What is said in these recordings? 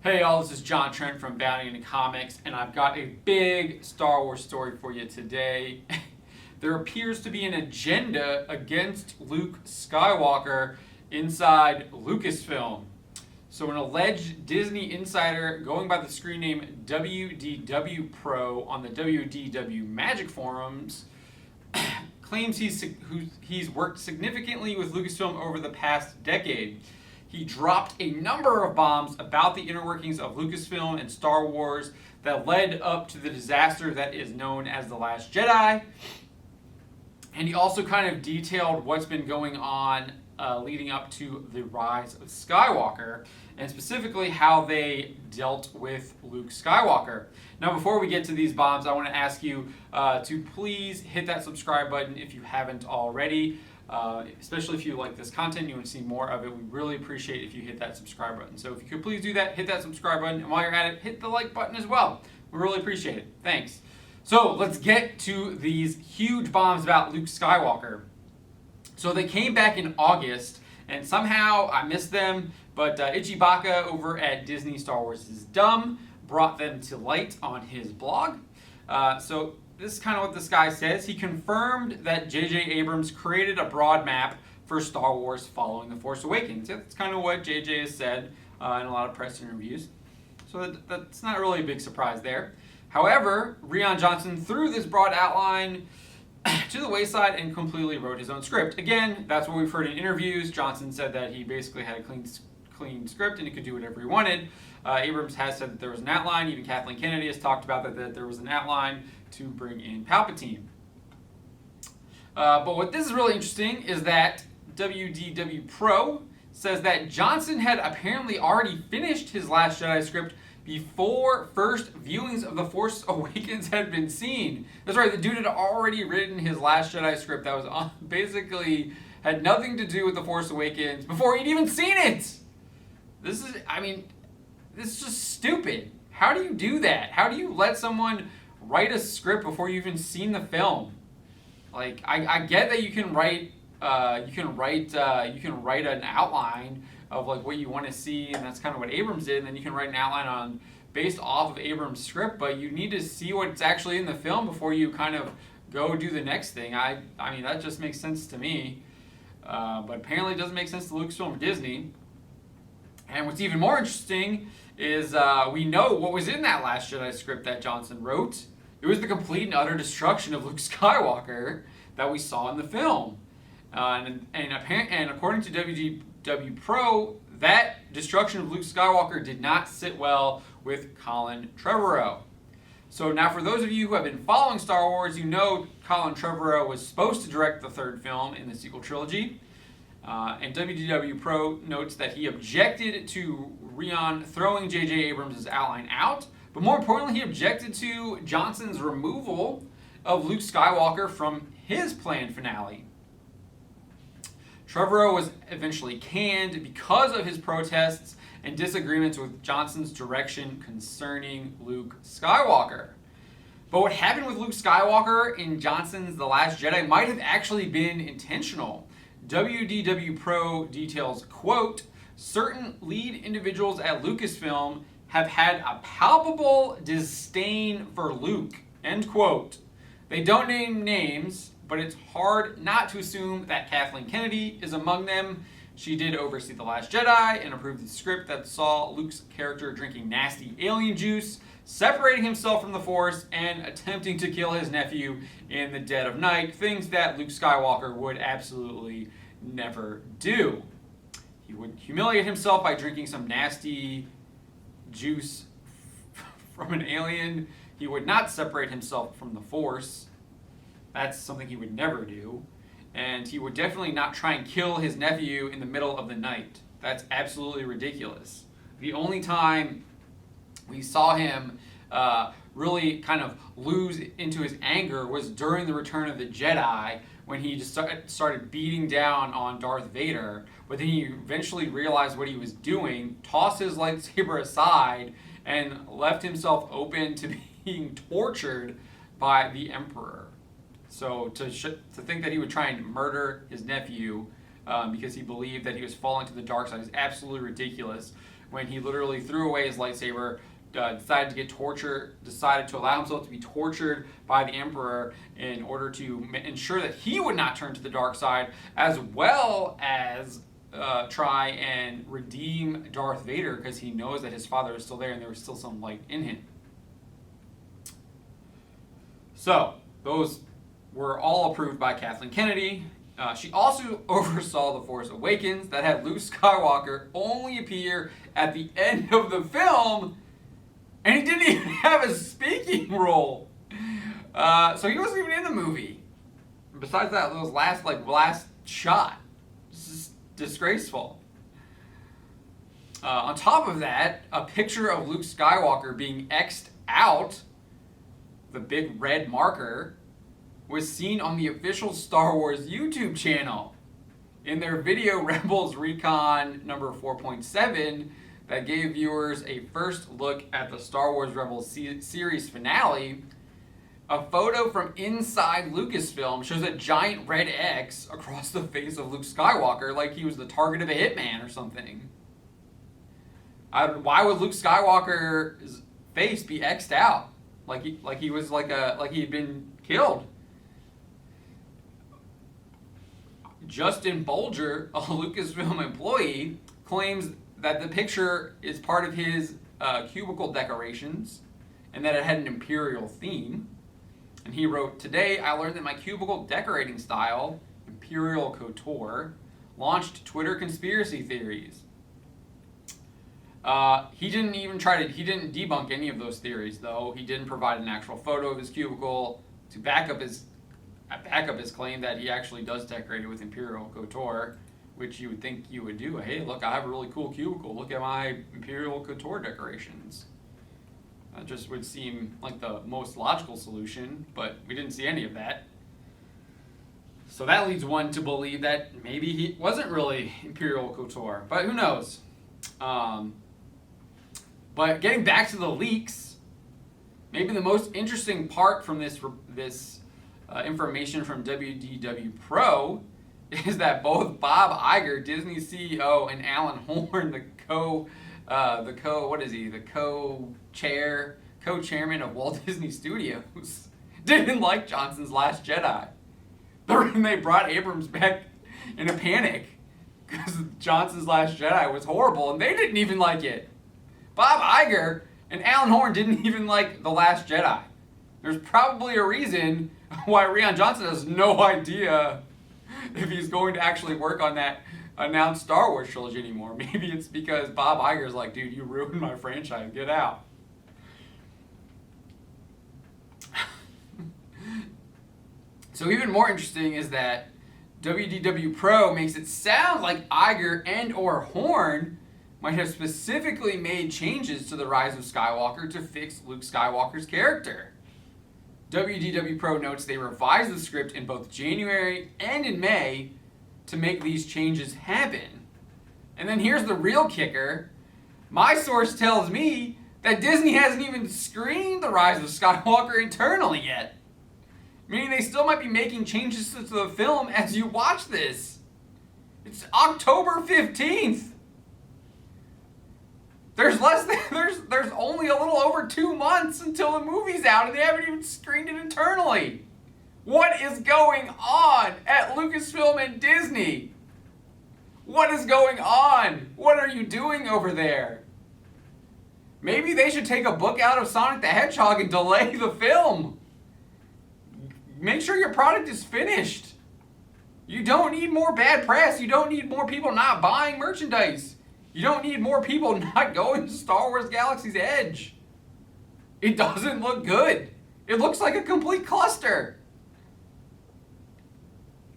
Hey y'all, this is John Trent from Bounty and Comics, and I've got a big Star Wars story for you today. There appears to be an agenda against Luke Skywalker inside Lucasfilm. So an alleged Disney insider going by the screen name WDW Pro on the WDW Magic forums claims he's worked significantly with Lucasfilm over the past decade. He dropped a number of bombs about the inner workings of Lucasfilm and Star Wars that led up to the disaster that is known as The Last Jedi. And he also kind of detailed what's been going on leading up to the Rise of Skywalker, and specifically how they dealt with Luke Skywalker. Now, before we get to these bombs, I want to ask you to please hit that subscribe button if you haven't already. Especially if you like this content and you want to see more of it, we really appreciate if you hit that subscribe button. So if you could please do that, hit that subscribe button, and while you're at it, hit the like button as well. We really appreciate it. Thanks. So let's get to these huge bombs about Luke Skywalker. So they came back in August, and somehow I missed them, but Ichibaka over at Disney Star Wars is Dumb brought them to light on his blog. So this is kind of what this guy says. He confirmed that J.J. Abrams created a broad map for Star Wars following The Force Awakens. That's kind of what J.J. has said in a lot of press interviews. So that's not really a big surprise there. However, Rian Johnson threw this broad outline to the wayside and completely wrote his own script. Again, that's what we've heard in interviews. Johnson said that he basically had a clean script and he could do whatever he wanted. Abrams has said that there was an outline. Even Kathleen Kennedy has talked about that there was an outline to bring in Palpatine. But what this is really interesting is that WDW Pro says that Johnson had apparently already finished his Last Jedi script before first viewings of The Force Awakens had been seen. That's right, the dude had already written his Last Jedi script that was basically had nothing to do with The Force Awakens before he'd even seen it. This is just stupid. How do you do that? How do you let someone write a script before you've even seen the film? Like, I get that you can write an outline of like what you want to see, and that's kind of what Abrams did, and then you can write an outline based off of Abrams' script, but you need to see what's actually in the film before you kind of go do the next thing. I mean, that just makes sense to me, but apparently it doesn't make sense to Lucasfilm or Disney. And what's even more interesting is we know what was in that Last Jedi script that Johnson wrote. It was the complete and utter destruction of Luke Skywalker that we saw in the film. And according to WDW Pro, that destruction of Luke Skywalker did not sit well with Colin Trevorrow. So now for those of you who have been following Star Wars, you know Colin Trevorrow was supposed to direct the third film in the sequel trilogy. And WDW Pro notes that he objected to Rian throwing J.J. Abrams' outline out, but more importantly, he objected to Johnson's removal of Luke Skywalker from his planned finale. Trevorrow was eventually canned because of his protests and disagreements with Johnson's direction concerning Luke Skywalker. But what happened with Luke Skywalker in Johnson's The Last Jedi might have actually been intentional. WDW Pro details, quote, certain lead individuals at Lucasfilm have had a palpable disdain for Luke, end quote. They don't name names, but it's hard not to assume that Kathleen Kennedy is among them. She did oversee The Last Jedi and approved the script that saw Luke's character drinking nasty alien juice, separating himself from the Force, and attempting to kill his nephew in the dead of night, things that Luke Skywalker would absolutely never do. He would humiliate himself by drinking some nasty juice from an alien. He would not separate himself from the Force. That's something he would never do. And he would definitely not try and kill his nephew in the middle of the night. That's absolutely ridiculous. The only time we saw him really kind of lose into his anger was during the Return of the Jedi, when he just started beating down on Darth Vader, but then he eventually realized what he was doing, tossed his lightsaber aside, and left himself open to being tortured by the Emperor. So to think that he would try and murder his nephew because he believed that he was falling to the dark side is absolutely ridiculous. When he literally threw away his lightsaber, decided to get tortured, decided to allow himself to be tortured by the Emperor in order to ensure that he would not turn to the dark side, as well as try and redeem Darth Vader, because he knows that his father is still there and there was still some light in him. So, those were all approved by Kathleen Kennedy. She also oversaw The Force Awakens, that had Luke Skywalker only appear at the end of the film, and he didn't even have a speaking role. So he wasn't even in the movie. Besides that, those last shot. This is disgraceful. On top of that, a picture of Luke Skywalker being X'd out, the big red marker, was seen on the official Star Wars YouTube channel. In their video Rebels Recon number 4.7, that gave viewers a first look at the Star Wars Rebels series finale, a photo from inside Lucasfilm shows a giant red X across the face of Luke Skywalker, like he was the target of a hitman or something. Why would Luke Skywalker's face be X'd out? Like he was like he'd been killed. Justin Bolger, a Lucasfilm employee, claims that the picture is part of his cubicle decorations and that it had an Imperial theme. And he wrote, "Today I learned that my cubicle decorating style, Imperial Couture, launched Twitter conspiracy theories." He didn't debunk any of those theories, though. He didn't provide an actual photo of his cubicle to back up his claim that he actually does decorate it with Imperial Couture, which you would think you would do. Hey, look, I have a really cool cubicle. Look at my Imperial Couture decorations. That just would seem like the most logical solution, but we didn't see any of that. So that leads one to believe that maybe he wasn't really Imperial Couture, but who knows? But getting back to the leaks, maybe the most interesting part from this information from WDW Pro is that both Bob Iger, Disney CEO, and Alan Horn, the co-chairman of Walt Disney Studios, didn't like Johnson's Last Jedi. They brought Abrams back in a panic because Johnson's Last Jedi was horrible, and they didn't even like it. Bob Iger and Alan Horn didn't even like The Last Jedi. There's probably a reason why Rian Johnson has no idea if he's going to actually work on that announced Star Wars trilogy anymore. Maybe it's because Bob Iger's like, dude, you ruined my franchise, get out. So even more interesting is that WDW Pro makes it sound like Iger and or Horn might have specifically made changes to the Rise of Skywalker to fix Luke Skywalker's character. WDW Pro notes they revised the script in both January and in May to make these changes happen. And then here's the real kicker. My source tells me that Disney hasn't even screened the Rise of Skywalker internally yet. Meaning they still might be making changes to the film as you watch this. It's October 15th. There's only a little over 2 months until the movie's out, and they haven't even screened it internally. What is going on at Lucasfilm and Disney? What is going on? What are you doing over there? Maybe they should take a book out of Sonic the Hedgehog and delay the film. Make sure your product is finished. You don't need more bad press. You don't need more people not buying merchandise. You don't need more people not going to Star Wars Galaxy's Edge. It doesn't look good. It looks like a complete cluster.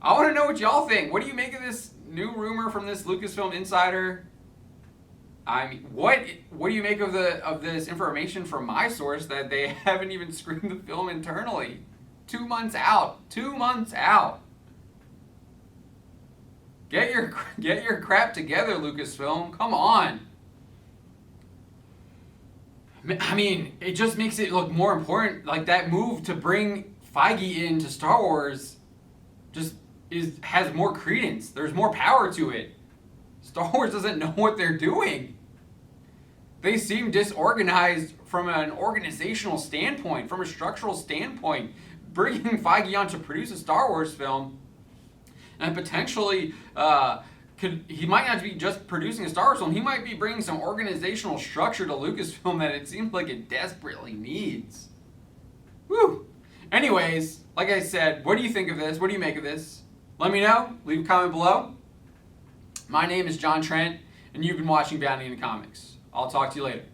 I want to know what y'all think. What do you make of this new rumor from this Lucasfilm insider? I mean, what do you make of this information from my source that they haven't even screened the film internally? 2 months out. 2 months out. Get your crap together, Lucasfilm. Come on. I mean, it just makes it look more important. Like that move to bring Feige into Star Wars just has more credence. There's more power to it. Star Wars doesn't know what they're doing. They seem disorganized from an organizational standpoint, from a structural standpoint. Bringing Feige on to produce a Star Wars film, and potentially, he might not be just producing a Star Wars film, he might be bringing some organizational structure to Lucasfilm that it seems like it desperately needs. Woo! Anyways, like I said, what do you think of this? What do you make of this? Let me know. Leave a comment below. My name is John Trent, and you've been watching Bounty in the Comics. I'll talk to you later.